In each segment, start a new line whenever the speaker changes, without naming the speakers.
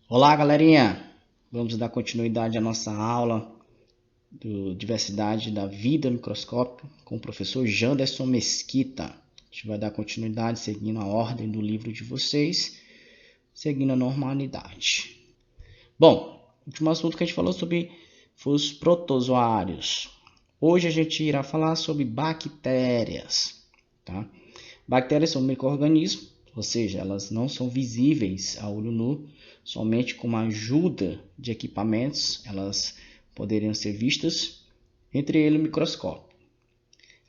Olá, galerinha! Vamos dar continuidade à nossa aula do Diversidade da Vida Microscópio com o professor Janderson Mesquita. A gente vai dar continuidade seguindo a ordem do livro de vocês, seguindo a normalidade. Bom, o último assunto que a gente falou sobre foi os protozoários. Hoje a gente irá falar sobre bactérias. Tá? Bactérias são micro-organismos, ou seja, elas não são visíveis a olho nu, somente com a ajuda de equipamentos elas poderiam ser vistas, entre eles o microscópio.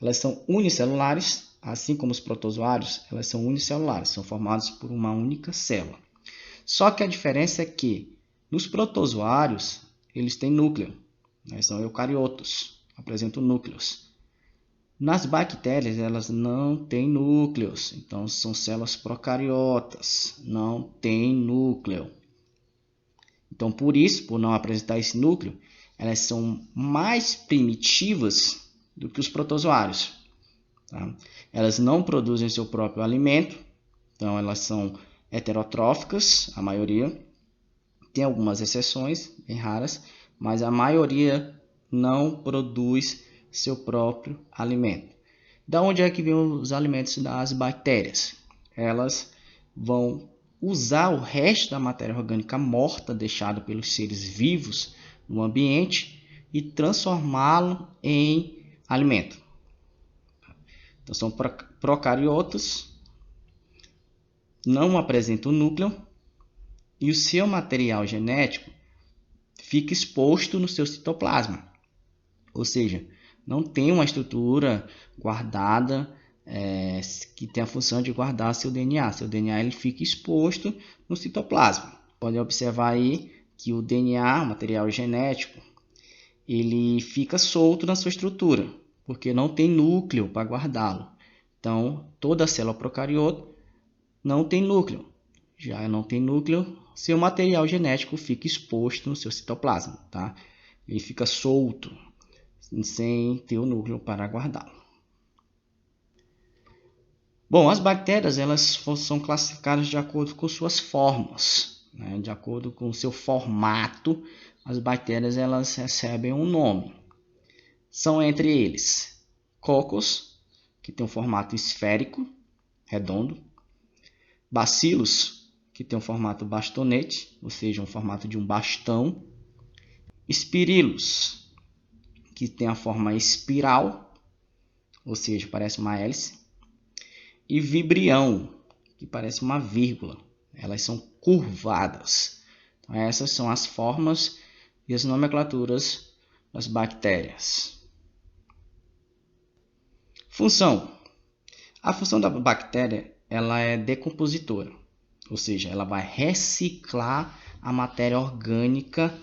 Elas são unicelulares, assim como os protozoários, elas são unicelulares, são formadas por uma única célula. Só que a diferença é que nos protozoários eles têm núcleo, são eucariotos, apresentam núcleos. Nas bactérias, elas não têm núcleos, então são células procariotas, não têm núcleo. Então, por isso, por não apresentar esse núcleo, elas são mais primitivas do que os protozoários. Tá? Elas não produzem seu próprio alimento, então elas são heterotróficas, a maioria. Tem algumas exceções, bem raras, mas a maioria não produz seu próprio alimento. Da onde é que vêm os alimentos das bactérias? Elas vão usar o resto da matéria orgânica morta deixada pelos seres vivos no ambiente e transformá-lo em alimento. Então são procariotas, não apresentam núcleo e o seu material genético fica exposto no seu citoplasma. Ou seja, não tem uma estrutura guardada que tem a função de guardar seu DNA. Seu DNA ele fica exposto no citoplasma. Pode observar aí que o DNA, o material genético, ele fica solto na sua estrutura, porque não tem núcleo para guardá-lo. Então, toda célula procariota não tem núcleo. Já não tem núcleo, seu material genético fica exposto no seu citoplasma. Tá? Ele fica solto, sem ter o núcleo para guardá-lo. Bom, as bactérias elas são classificadas de acordo com suas formas, de acordo com o seu formato. As bactérias elas recebem um nome. São entre eles cocos, que tem um formato esférico, redondo, bacilos, que tem um formato bastonete, ou seja, um formato de um bastão, espirilos, que tem a forma espiral, ou seja, parece uma hélice, e vibrião, que parece uma vírgula. Elas são curvadas. Então, essas são as formas e as nomenclaturas das bactérias. Função. A função da bactéria ela é decompositora, ou seja, ela vai reciclar a matéria orgânica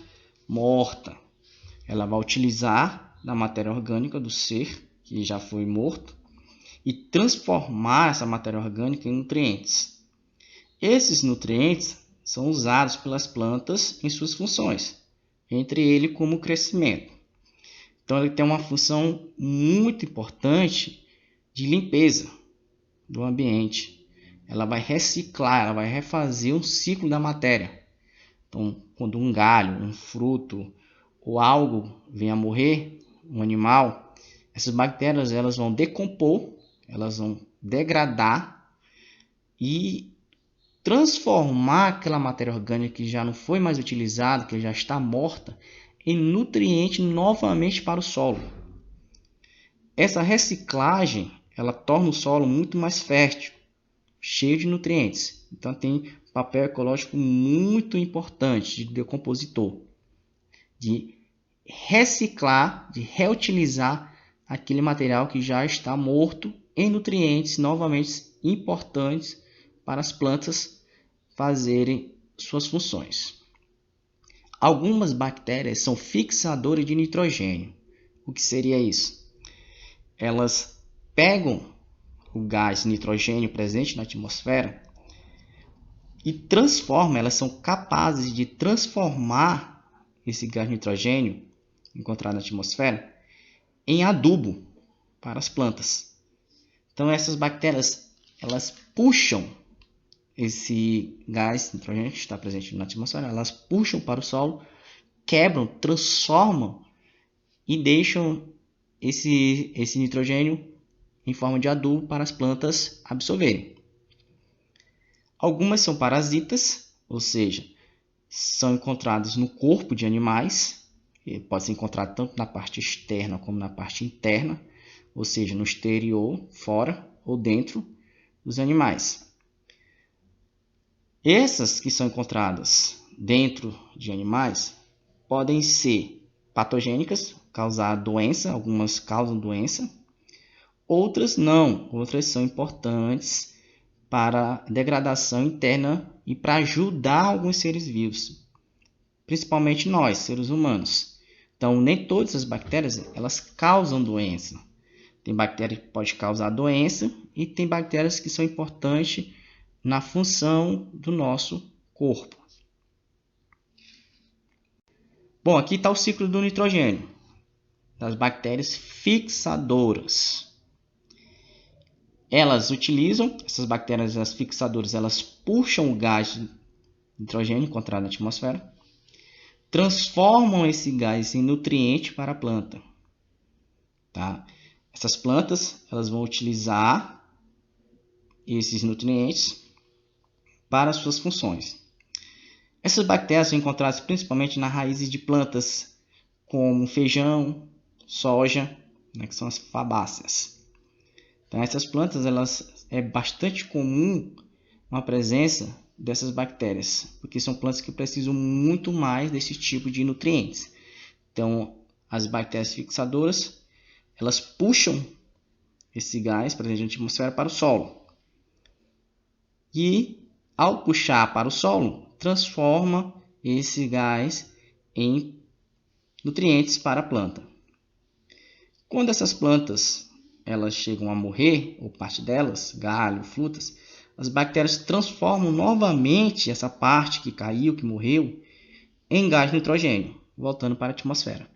morta. Ela vai utilizar da matéria orgânica do ser que já foi morto e transformar essa matéria orgânica em nutrientes. Esses nutrientes são usados pelas plantas em suas funções, entre eles como crescimento. Então ele tem uma função muito importante de limpeza do ambiente. Ela vai reciclar, ela vai refazer um ciclo da matéria. Então, quando um galho, um fruto ou algo vem a morrer, um animal, essas bactérias elas vão decompor, elas vão degradar e transformar aquela matéria orgânica que já não foi mais utilizada, que já está morta, em nutriente novamente para o solo. Essa reciclagem ela torna o solo muito mais fértil, cheio de nutrientes. Então tem papel ecológico muito importante de decompositor, de reciclar, de reutilizar aquele material que já está morto em nutrientes novamente importantes para as plantas fazerem suas funções. Algumas bactérias são fixadoras de nitrogênio. O que seria isso? Elas pegam o gás nitrogênio presente na atmosfera e transformam, elas são capazes de transformar esse gás nitrogênio encontrado na atmosfera em adubo para as plantas. Então essas bactérias elas puxam esse gás nitrogênio que está presente na atmosfera, elas puxam para o solo, quebram, transformam e deixam esse nitrogênio em forma de adubo para as plantas absorverem. Algumas são parasitas, ou seja, são encontradas no corpo de animais, pode ser encontrado tanto na parte externa como na parte interna, ou seja, no exterior, fora ou dentro dos animais. Essas que são encontradas dentro de animais podem ser patogênicas, causar doença, algumas causam doença, outras não, outras são importantes para a degradação interna e para ajudar alguns seres vivos, principalmente nós, seres humanos. Então, nem todas as bactérias elas causam doença. Tem bactéria que pode causar doença e tem bactérias que são importantes na função do nosso corpo. Bom, aqui está o ciclo do nitrogênio, das bactérias fixadoras. Elas utilizam, essas bactérias as fixadoras, elas puxam o gás de nitrogênio encontrado na atmosfera, transformam esse gás em nutriente para a planta. Tá? Essas plantas elas vão utilizar esses nutrientes para as suas funções. Essas bactérias são encontradas principalmente nas raízes de plantas como feijão, soja, né, que são as fabáceas. Então, essas plantas é bastante comum a presença dessas bactérias, porque são plantas que precisam muito mais desse tipo de nutrientes. Então, as bactérias fixadoras elas puxam esse gás presente na atmosfera para o solo. E, ao puxar para o solo, transforma esse gás em nutrientes para a planta. Quando essas plantas elas chegam a morrer, ou parte delas, galho, frutas, as bactérias transformam novamente essa parte que caiu, que morreu, em gás nitrogênio, voltando para a atmosfera.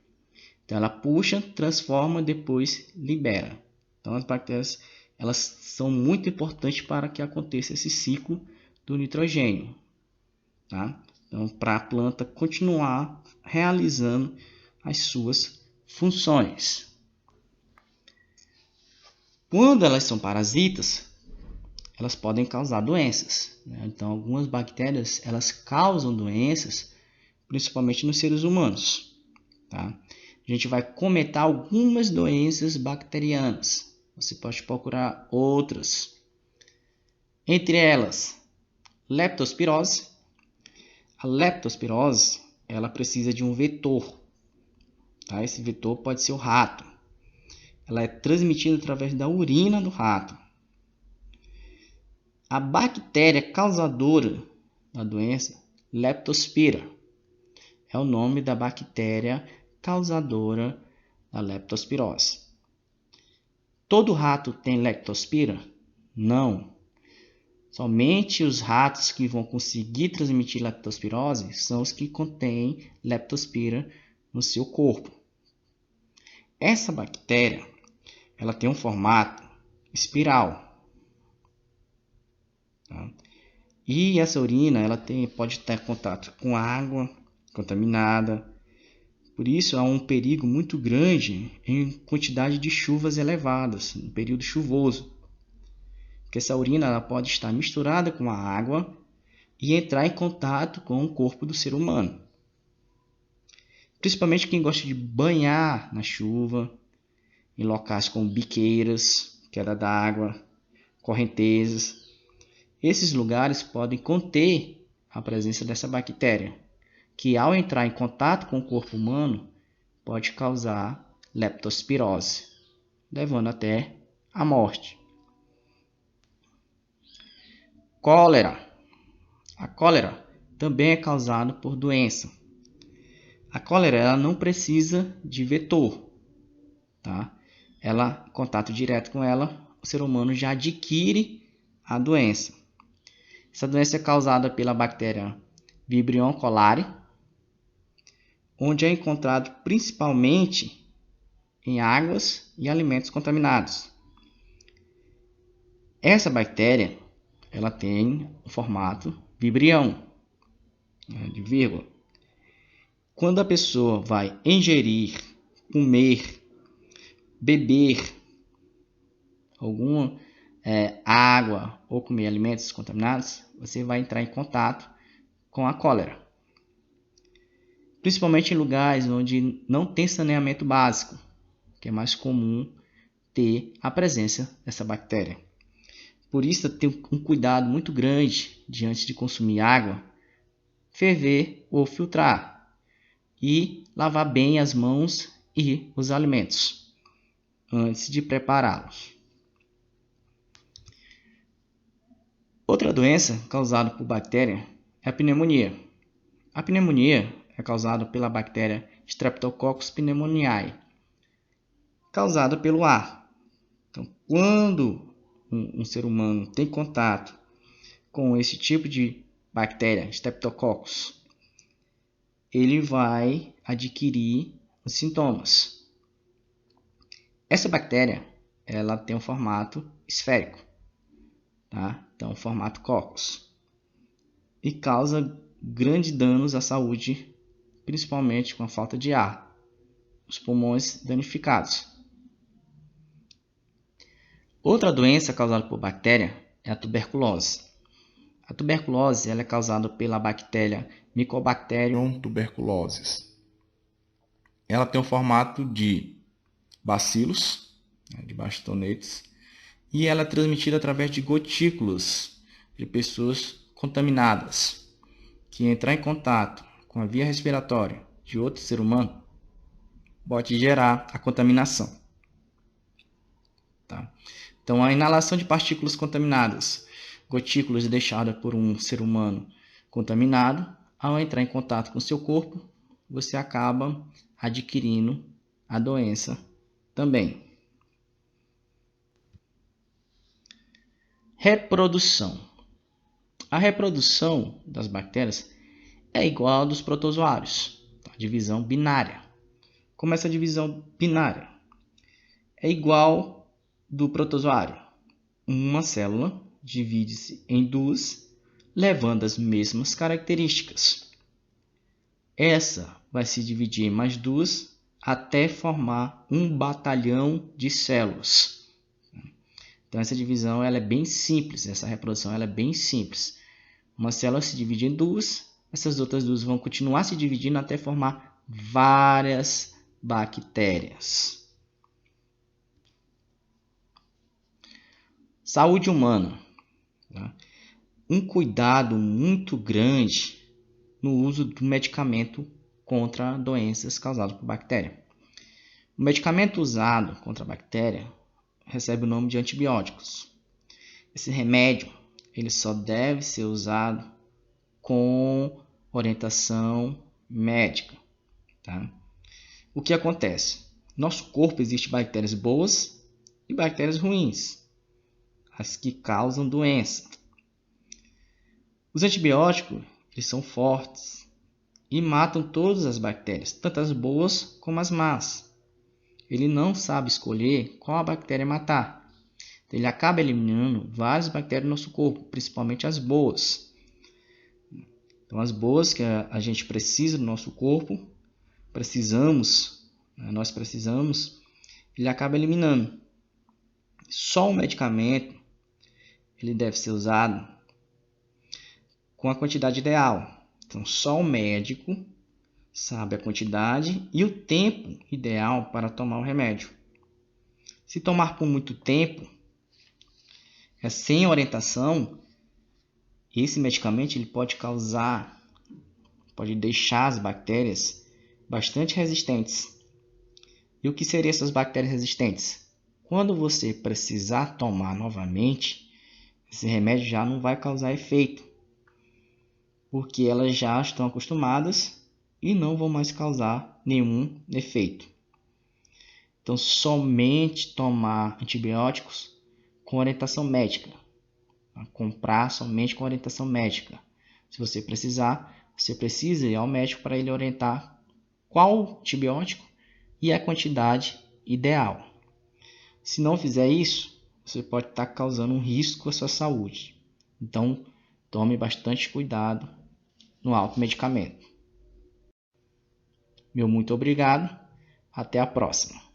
Então ela puxa, transforma, depois libera. Então as bactérias elas são muito importantes para que aconteça esse ciclo do nitrogênio. Tá? Então, para a planta continuar realizando as suas funções. Quando elas são parasitas, elas podem causar doenças. Né? Então, algumas bactérias elas causam doenças, principalmente nos seres humanos. Tá? A gente vai comentar algumas doenças bacterianas. Você pode procurar outras. Entre elas, leptospirose. A leptospirose ela precisa de um vetor. Tá? Esse vetor pode ser o rato. Ela é transmitida através da urina do rato. A bactéria causadora da doença, Leptospira, é o nome da bactéria causadora da leptospirose. Todo rato tem leptospira? Não. Somente os ratos que vão conseguir transmitir leptospirose são os que contêm leptospira no seu corpo. Essa bactéria ela tem um formato espiral. Tá? E essa urina ela pode ter contato com água contaminada. Por isso há um perigo muito grande em quantidade de chuvas elevadas, no período chuvoso. Porque essa urina ela pode estar misturada com a água e entrar em contato com o corpo do ser humano. Principalmente quem gosta de banhar na chuva, em locais como biqueiras, queda d'água, correntezas. Esses lugares podem conter a presença dessa bactéria, que ao entrar em contato com o corpo humano, pode causar leptospirose, levando até a morte. Cólera. A cólera também é causada por doença. A cólera ela não precisa de vetor. Tá? Contato direto com ela, o ser humano já adquire a doença. Essa doença é causada pela bactéria Vibrio cholerae, onde é encontrado principalmente em águas e alimentos contaminados. Essa bactéria ela tem o formato vibrião, né, de vírgula. Quando a pessoa vai ingerir, comer, beber alguma água ou comer alimentos contaminados, você vai entrar em contato com a cólera. Principalmente em lugares onde não tem saneamento básico, que é mais comum ter a presença dessa bactéria. Por isso, tem um cuidado muito grande diante de consumir água, ferver ou filtrar, e lavar bem as mãos e os alimentos antes de prepará-los. Outra doença causada por bactéria é a pneumonia. A pneumonia é causada pela bactéria Streptococcus pneumoniae, causada pelo ar. Então, quando um ser humano tem contato com esse tipo de bactéria, Streptococcus, ele vai adquirir os sintomas. Essa bactéria, ela tem um formato esférico, tá? Então, formato coccus, e causa grandes danos à saúde, principalmente com a falta de ar, os pulmões danificados. Outra doença causada por bactéria é a tuberculose. A tuberculose ela é causada pela bactéria Mycobacterium tuberculosis. Ela tem o formato de bacilos, de bastonetes, e ela é transmitida através de gotículas de pessoas contaminadas, que entrar em contato com a via respiratória de outro ser humano pode gerar a contaminação. Tá? Então, a inalação de partículas contaminadas, gotículas deixadas por um ser humano contaminado, ao entrar em contato com o seu corpo, você acaba adquirindo a doença também. Reprodução. A reprodução das bactérias é igual a dos protozoários, tá? Divisão binária. Como essa divisão binária é igual do protozoário, uma célula divide-se em duas, levando as mesmas características. Essa vai se dividir em mais duas até formar um batalhão de células. Então essa divisão ela é bem simples, essa reprodução ela é bem simples. Uma célula se divide em duas, essas outras duas vão continuar se dividindo até formar várias bactérias. Saúde humana. Tá? Um cuidado muito grande no uso do medicamento contra doenças causadas por bactéria. O medicamento usado contra a bactéria recebe o nome de antibióticos. Esse remédio ele só deve ser usado com orientação médica. Tá? O que acontece? No nosso corpo existem bactérias boas e bactérias ruins, as que causam doença. Os antibióticos eles são fortes e matam todas as bactérias, tanto as boas como as más. Ele não sabe escolher qual a bactéria matar. Então, ele acaba eliminando várias bactérias no nosso corpo, principalmente as boas. Então, as boas que a gente precisa no nosso corpo, nós precisamos, ele acaba eliminando. Só o medicamento ele deve ser usado com a quantidade ideal. Então, só o médico sabe a quantidade e o tempo ideal para tomar o remédio. Se tomar por muito tempo, sem orientação, esse medicamento ele pode deixar as bactérias bastante resistentes. E o que seriam essas bactérias resistentes? Quando você precisar tomar novamente, esse remédio já não vai causar efeito, porque elas já estão acostumadas e não vão mais causar nenhum efeito. Então, somente tomar antibióticos com orientação médica. Comprar somente com orientação médica. Se você precisar, você precisa ir ao médico para ele orientar qual antibiótico e a quantidade ideal. Se não fizer isso, você pode estar causando um risco à sua saúde. Então, tome bastante cuidado no automedicamento. Meu muito obrigado. Até a próxima.